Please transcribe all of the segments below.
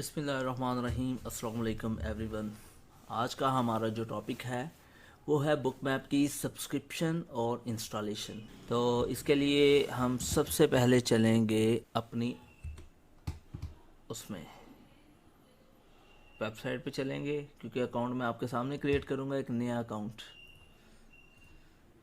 बिस्मिल्लाहिर्रहमानिर्रहीम। अस्सलाम वालेकुम एवरीवन। आज का हमारा जो टॉपिक है वो है बुक मैप की सब्सक्रिप्शन और इंस्टॉलेशन। तो इसके लिए हम सबसे पहले चलेंगे अपनी उसमें वेबसाइट पे चलेंगे, क्योंकि अकाउंट मैं आपके सामने क्रिएट करूँगा एक नया अकाउंट।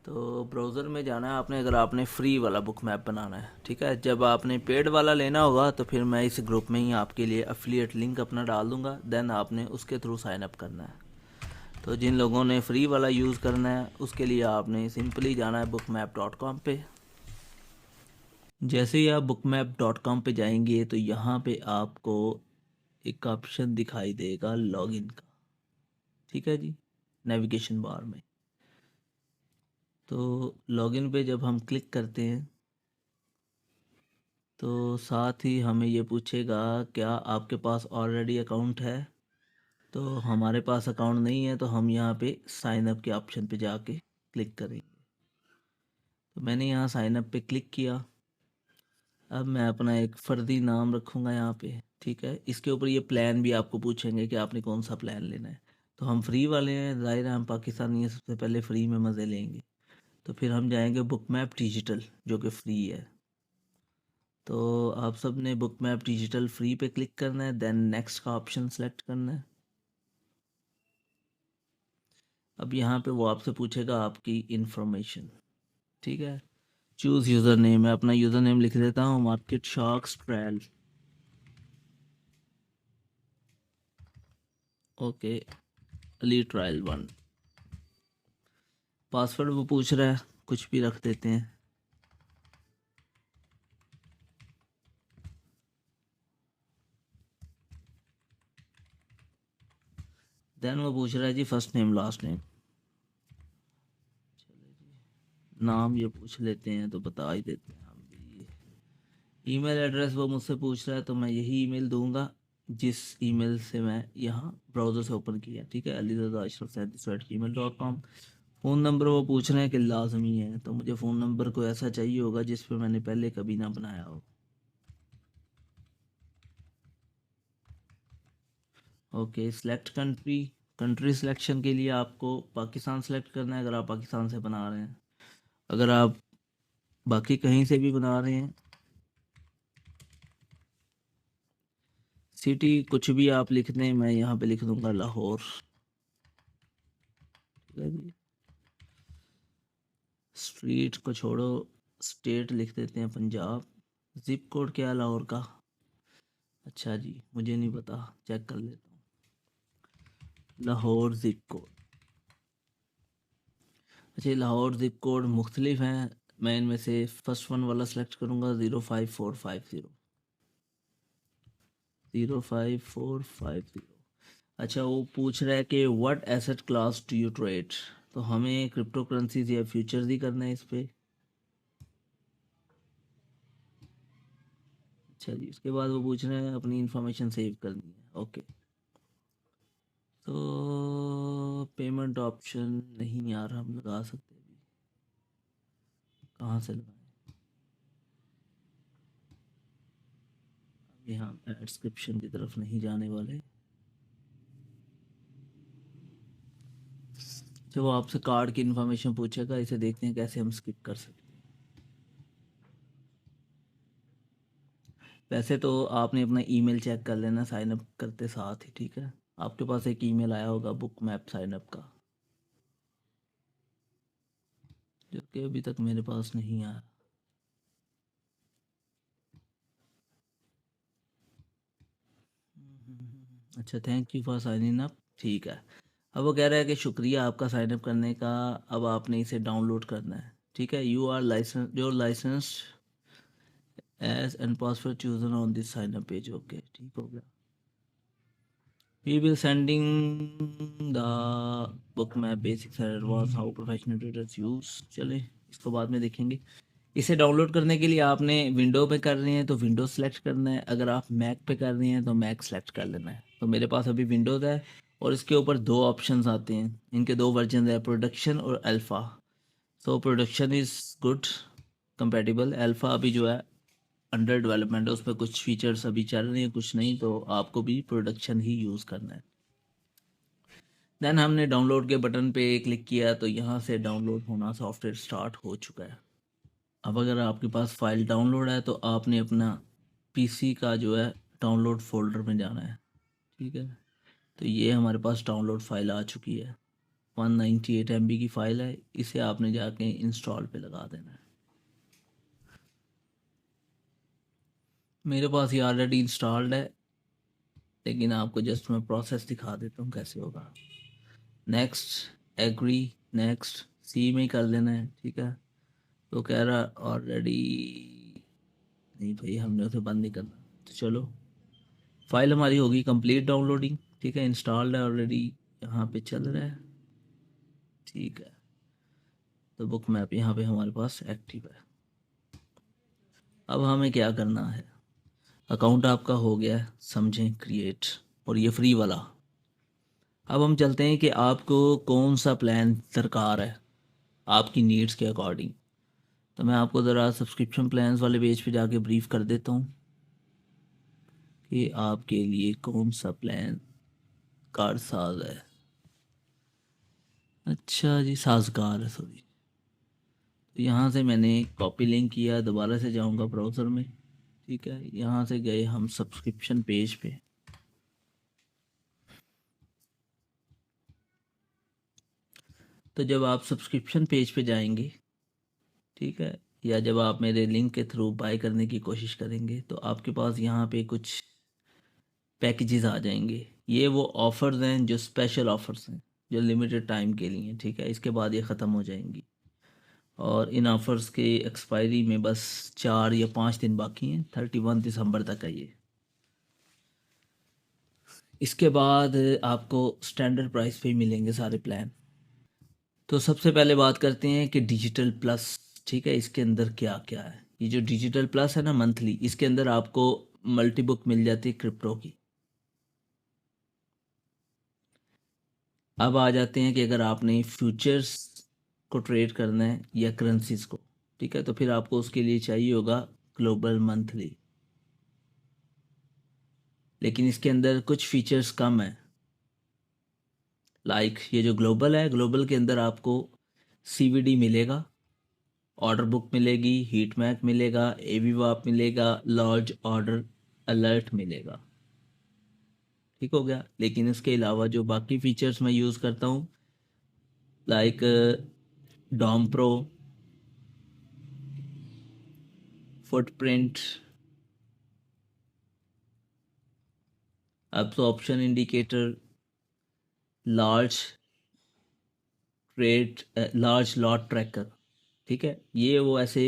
तो ब्राउज़र में जाना है आपने, अगर आपने फ्री वाला बुक मैप बनाना है, ठीक है। जब आपने पेड वाला लेना होगा तो फिर मैं इस ग्रुप में ही आपके लिए एफिलिएट लिंक अपना डाल दूँगा, देन आपने उसके थ्रू साइन अप करना है। तो जिन लोगों ने फ्री वाला यूज़ करना है उसके लिए आपने सिंपली जाना है bookmap.com पे। जैसे ही आप bookmap.com पे जाएंगे तो यहाँ पे आपको एक ऑप्शन दिखाई देगा लॉगिन का, ठीक है जी, नेविगेशन बार में। तो लॉगिन पे जब हम क्लिक करते हैं तो साथ ही हमें ये पूछेगा क्या आपके पास ऑलरेडी अकाउंट है। तो हमारे पास अकाउंट नहीं है, तो हम यहाँ पे साइन अप के ऑप्शन पे जाके क्लिक करेंगे। तो मैंने यहाँ साइन अप पे क्लिक किया। अब मैं अपना एक फ़र्दी नाम रखूँगा यहाँ पे, ठीक है। इसके ऊपर ये प्लान भी आपको पूछेंगे कि आपने कौन सा प्लान लेना है। तो हम फ्री वाले हैं, ज़ाहिर है हम पाकिस्तानी हैं, सबसे पहले फ्री में मज़े लेंगे। तो फिर हम जाएंगे बुक मैप डिजिटल जो कि फ्री है। तो आप सब ने बुक मैप डिजिटल फ्री पे क्लिक करना है, देन नेक्स्ट का ऑप्शन सेलेक्ट करना है। अब यहाँ पे वो आपसे पूछेगा आपकी इंफॉर्मेशन, ठीक है। चूज़ यूज़र नेम, मैं अपना यूज़र नेम लिख देता हूँ market sharks trial, okay, Ali trial 1। Password वो पूछ रहा है, कुछ भी रख देते हैं। देन वो पूछ रहा है जी फर्स्ट नेम लास्ट नेम, नाम ये पूछ लेते हैं तो बता ही देते हैं हम भी। ईमेल एड्रेस वो मुझसे पूछ रहा है, तो मैं यही ईमेल दूंगा जिस ईमेल से मैं यहाँ ब्राउज़र से ओपन किया, ठीक है, ali@gmail.com। फ़ोन नंबर वो पूछ रहे हैं कि लाजमी है, तो मुझे फ़ोन नंबर को ऐसा चाहिए होगा जिस पे मैंने पहले कभी ना बनाया हो। Okay, select country. Country selection के लिए आपको पाकिस्तान सेलेक्ट करना है, अगर आप पाकिस्तान से बना रहे हैं। अगर आप बाकी कहीं से भी बना रहे हैं, सिटी कुछ भी आप लिख दें, मैं यहाँ पे लिख दूंगा लाहौर, ठीक है जी। स्ट्रीट को छोड़ो, स्टेट लिख देते हैं पंजाब। जिप कोड क्या है लाहौर का? अच्छा जी, मुझे नहीं पता, चेक कर लेता हूँ। लाहौर जिप कोड, अच्छा लाहौर जिप कोड मुख्तलिफ हैं। मैं इनमें से फर्स्ट वन वाला सेलेक्ट करूँगा, 05450, 05450। अच्छा वो पूछ रहा है कि what asset class do you trade. तो हमें क्रिप्टो करेंसीज या फ्यूचर्स ही करना है इस पे। अच्छा जी, उसके बाद वो पूछ रहे हैं अपनी इंफॉर्मेशन सेव करनी है, ओके। तो पेमेंट ऑप्शन नहीं यार हम लगा सकते अभी, कहाँ से लगाएं? अभी हम एडस्क्रिप्शन की तरफ नहीं जाने वाले। जब वो आपसे कार्ड की इंफॉर्मेशन पूछेगा, इसे देखते हैं कैसे हम स्किप कर सकते हैं। वैसे तो आपने अपना ईमेल चेक कर लेना साइन अप करते साथ ही, ठीक है। आपके पास एक ईमेल आया होगा बुक मैप साइन अप का, जो कि अभी तक मेरे पास नहीं आया। अच्छा, thank you for signing up, ठीक है। अब वो कह रहा है कि शुक्रिया आपका साइन अप करने का, अब आपने इसे डाउनलोड करना है, ठीक है। You are license, your license age and password chosen on this sign up page, okay, ठीक हो गया। We will sending the book map basics and advance how professional traders use. चले इसको बाद में देखेंगे। इसे डाउनलोड करने के लिए आपने विंडो पे कर रहे हैं तो विंडो सेलेक्ट करना है, अगर आप मैक पे कर रहे हैं तो मैक सेलेक्ट कर लेना है। तो मेरे पास अभी विंडोज़ है और इसके ऊपर दो ऑप्शंस आते हैं, इनके दो वर्जन है, प्रोडक्शन और alpha. So production is good compatible, alpha अभी जो है अंडर डेवलपमेंट है, उसमें कुछ फीचर्स अभी चल रही हैं, कुछ नहीं, तो आपको भी प्रोडक्शन ही यूज़ करना है। देन हमने डाउनलोड के बटन पे क्लिक किया तो यहाँ से डाउनलोड होना सॉफ्टवेयर स्टार्ट हो चुका है। अब अगर आपके पास फाइल डाउनलोड है तो आपने अपना पीसी का जो है डाउनलोड फोल्डर में जाना है। ठीक है, तो ये हमारे पास डाउनलोड फाइल आ चुकी है, 198 MB की फ़ाइल है। इसे आपने जाके इंस्टॉल पे लगा देना है। मेरे पास ये ऑलरेडी इंस्टॉल्ड है, लेकिन आपको जस्ट मैं प्रोसेस दिखा देता हूँ कैसे होगा। नेक्स्ट, एग्री, नेक्स्ट, सी में ही कर लेना है। ठीक है, तो कह रहा ऑलरेडी, नहीं भाई हमने उसे बंद नहीं करना, तो चलो फाइल हमारी होगी कंप्लीट डाउनलोडिंग। ठीक है, इंस्टॉल्ड है ऑलरेडी, यहाँ पे चल रहा है। ठीक है, तो बुक मैप यहाँ पे हमारे पास एक्टिव है। अब हमें क्या करना है, अकाउंट आपका हो गया है, समझें, क्रिएट, और ये फ्री वाला। अब हम चलते हैं कि आपको कौन सा प्लान दरकार है आपकी नीड्स के अकॉर्डिंग। तो मैं आपको ज़रा सब्सक्रिप्शन प्लान्स वाले पेज पे जाके ब्रीफ कर देता हूँ कि आपके लिए कौन सा प्लान कारसाज है। अच्छा जी, साजगार है, सॉरी। तो यहाँ से मैंने कॉपी लिंक किया, दोबारा से जाऊँगा ब्राउज़र में। ठीक है, यहाँ से गए हम सब्सक्रिप्शन पेज पे। तो जब आप सब्सक्रिप्शन पेज पे जाएंगे, ठीक है, या जब आप मेरे लिंक के थ्रू बाय करने की कोशिश करेंगे, तो आपके पास यहाँ पे कुछ पैकेजेस आ जाएंगे। ये वो ऑफ़र्स हैं जो स्पेशल ऑफ़र्स हैं, जो लिमिटेड टाइम के लिए हैं। ठीक है, इसके बाद ये ख़त्म हो जाएंगी, और इन ऑफ़र्स के एक्सपायरी में बस 4 या 5 दिन बाकी हैं, 31 दिसंबर तक है ये। इसके बाद आपको स्टैंडर्ड प्राइस पे ही मिलेंगे सारे प्लान। तो सबसे पहले बात करते हैं कि डिजिटल प्लस। ठीक है, इसके अंदर क्या क्या है। ये जो डिजिटल प्लस है ना, मंथली, इसके अंदर आपको मल्टी बुक मिल जाती है क्रिप्टो की। अब आ जाते हैं कि अगर आपने फ्यूचर्स को ट्रेड करना है या करेंसीज को, ठीक है, तो फिर आपको उसके लिए चाहिए होगा ग्लोबल मंथली। लेकिन इसके अंदर कुछ फीचर्स कम है। लाइक ये जो ग्लोबल है, ग्लोबल के अंदर आपको CVD मिलेगा, ऑर्डर बुक मिलेगी, हीट मैप मिलेगा, AVWAP मिलेगा, लार्ज ऑर्डर अलर्ट मिलेगा। ठीक हो गया। लेकिन इसके अलावा जो बाकी फीचर्स मैं यूज़ करता हूँ, like DOM pro, footprint, absorption indicator, large trade, large lot tracker. ठीक है, ये वो ऐसे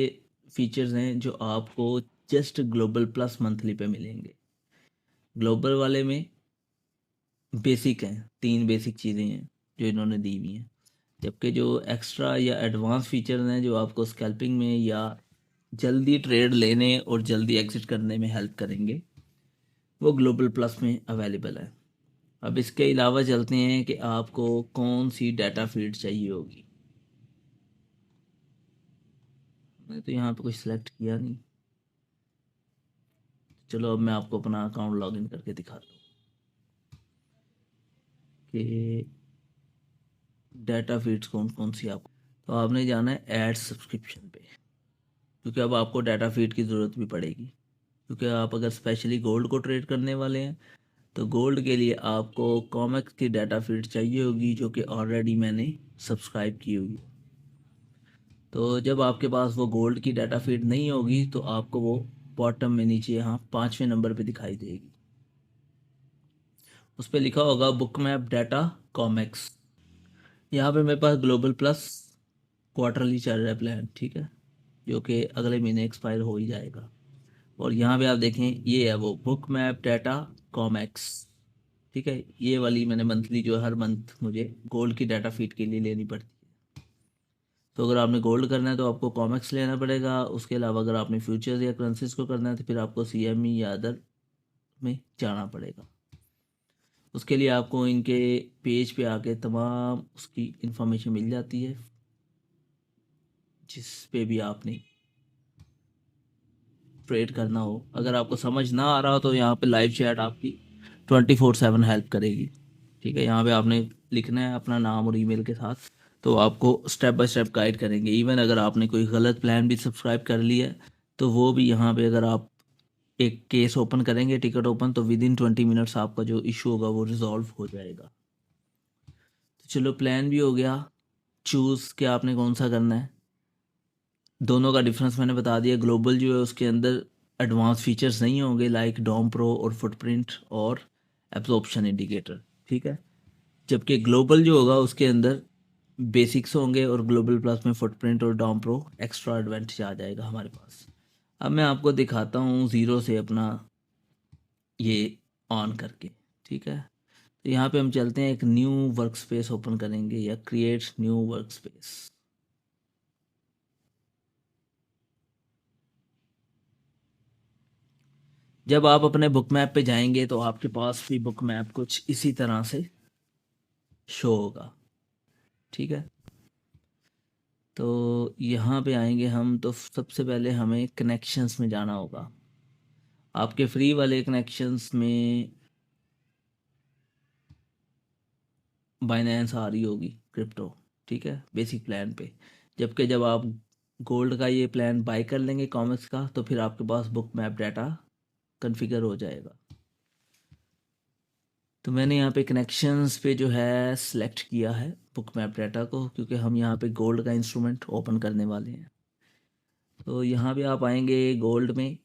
फीचर्स हैं जो आपको जस्ट ग्लोबल प्लस मंथली पे मिलेंगे। ग्लोबल वाले में बेसिक हैं, 3 बेसिक चीज़ें हैं जो इन्होंने दी हुई हैं, जबकि जो एक्स्ट्रा या एडवांस फीचर्स हैं जो आपको स्कैल्पिंग में या जल्दी ट्रेड लेने और जल्दी एग्जिट करने में हेल्प करेंगे, वो ग्लोबल प्लस में अवेलेबल है। अब इसके अलावा चलते हैं कि आपको कौन सी डाटा फीड चाहिए होगी। मैं तो यहाँ पे कुछ सिलेक्ट किया नहीं। चलो अब मैं आपको अपना अकाउंट लॉगिन करके दिखाता हूँ कि डाटा फीड्स कौन कौन सी आप। तो आपने जाना है ऐड सब्सक्रिप्शन पे, क्योंकि अब आपको डाटा फीड की ज़रूरत भी पड़ेगी, क्योंकि आप अगर स्पेशली गोल्ड को ट्रेड करने वाले हैं तो गोल्ड के लिए आपको कॉमेक्स की डाटा फीड चाहिए होगी, जो कि ऑलरेडी मैंने सब्सक्राइब की हुई है। तो जब आपके पास वो गोल्ड की डाटा फीड नहीं होगी तो आपको वो बॉटम में नीचे यहाँ 5वें नंबर पे दिखाई देगी। उस पर लिखा होगा बुक मैप डाटा कॉमेक्स। यहाँ पे मेरे पास ग्लोबल प्लस क्वार्टरली चल रहा है प्लान। ठीक है, जो कि अगले महीने एक्सपायर हो ही जाएगा। और यहाँ पे आप देखें, ये है वो बुक मैप डाटा कॉमेक्स। ठीक है, ये वाली मैंने मंथली, जो हर मंथ मुझे गोल्ड की डाटा फीड के लिए लेनी पड़ती है। तो अगर आपने गोल्ड करना है तो आपको कॉमेक्स लेना पड़ेगा। उसके अलावा अगर आपने फ्यूचर्स या करेंसीज को करना है तो फिर आपको CME या अदर में जाना पड़ेगा। उसके लिए आपको इनके पेज पे आके तमाम उसकी इंफॉर्मेशन मिल जाती है, जिस पे भी आपने ट्रेड करना हो, अगर आपको समझ ना आ रहा हो तो यहाँ पे लाइव चैट आपकी 24/7 हेल्प करेगी। ठीक है, यहाँ पे आपने लिखना है अपना नाम और ईमेल के साथ, तो आपको स्टेप बाय स्टेप गाइड करेंगे। इवन अगर आपने कोई गलत प्लान भी सब्सक्राइब कर लिया है तो वो भी यहाँ पे, अगर आप एक केस ओपन करेंगे, टिकट ओपन, तो विद इन 20 मिनट्स आपका जो इशू होगा वो रिजॉल्व हो जाएगा। तो चलो, प्लान भी हो गया, चूज़ कि आपने कौन सा करना है। दोनों का डिफरेंस मैंने बता दिया। ग्लोबल जो है उसके अंदर एडवांस फीचर्स नहीं होंगे लाइक डॉम प्रो और फुटप्रिंट और एब्जॉर्प्शन इंडिकेटर। ठीक है, जबकि ग्लोबल जो होगा उसके अंदर बेसिक्स होंगे और ग्लोबल प्लस में फुटप्रिंट और डॉम प्रो एक्स्ट्रा एडवांटेज आ जाएगा हमारे पास। अब मैं आपको दिखाता हूँ ज़ीरो से अपना ये ऑन करके। ठीक है, तो यहाँ पे हम चलते हैं, एक न्यू वर्क स्पेस ओपन करेंगे या क्रिएट न्यू वर्क स्पेस। जब आप अपने बुक मैप पे जाएंगे तो आपके पास भी बुक मैप कुछ इसी तरह से शो होगा। ठीक है, तो यहाँ पे आएंगे हम, तो सबसे पहले हमें कनेक्शंस में जाना होगा। आपके फ्री वाले कनेक्शंस में बाइनेंस आ रही होगी क्रिप्टो। ठीक है, बेसिक प्लान पे। जबकि जब आप गोल्ड का ये प्लान बाय कर लेंगे कॉमिक्स का, तो फिर आपके पास बुक मैप डाटा कन्फिगर हो जाएगा। तो मैंने यहाँ पे कनेक्शंस पे जो है सिलेक्ट किया है बुक मैप डाटा को, क्योंकि हम यहाँ पे गोल्ड का इंस्ट्रूमेंट ओपन करने वाले हैं। तो यहाँ पे आप आएंगे गोल्ड में,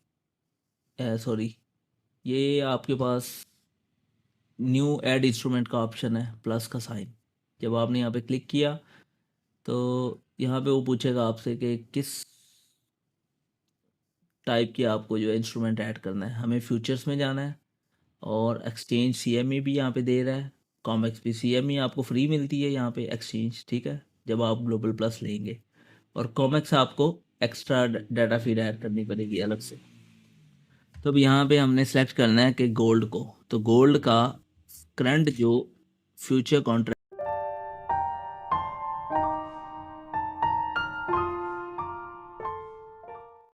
सॉरी, ये आपके पास न्यू ऐड इंस्ट्रूमेंट का ऑप्शन है, प्लस का साइन। जब आपने यहाँ पे क्लिक किया तो यहाँ पे वो पूछेगा आपसे कि किस टाइप की आपको जो इंस्ट्रूमेंट ऐड करना है। हमें फ्यूचर्स में जाना है, और एक्सचेंज सीएमई भी यहाँ पे दे रहा है, कॉमेक्स भी। सीएमई आपको फ्री मिलती है यहाँ पे एक्सचेंज। ठीक है, जब आप ग्लोबल प्लस लेंगे, और कॉमेक्स आपको एक्स्ट्रा डाटा फीड ऐड करनी पड़ेगी अलग से। तो अब यहाँ पे हमने सेलेक्ट करना है कि गोल्ड को, तो गोल्ड का करंट जो फ्यूचर कॉन्ट्रैक्ट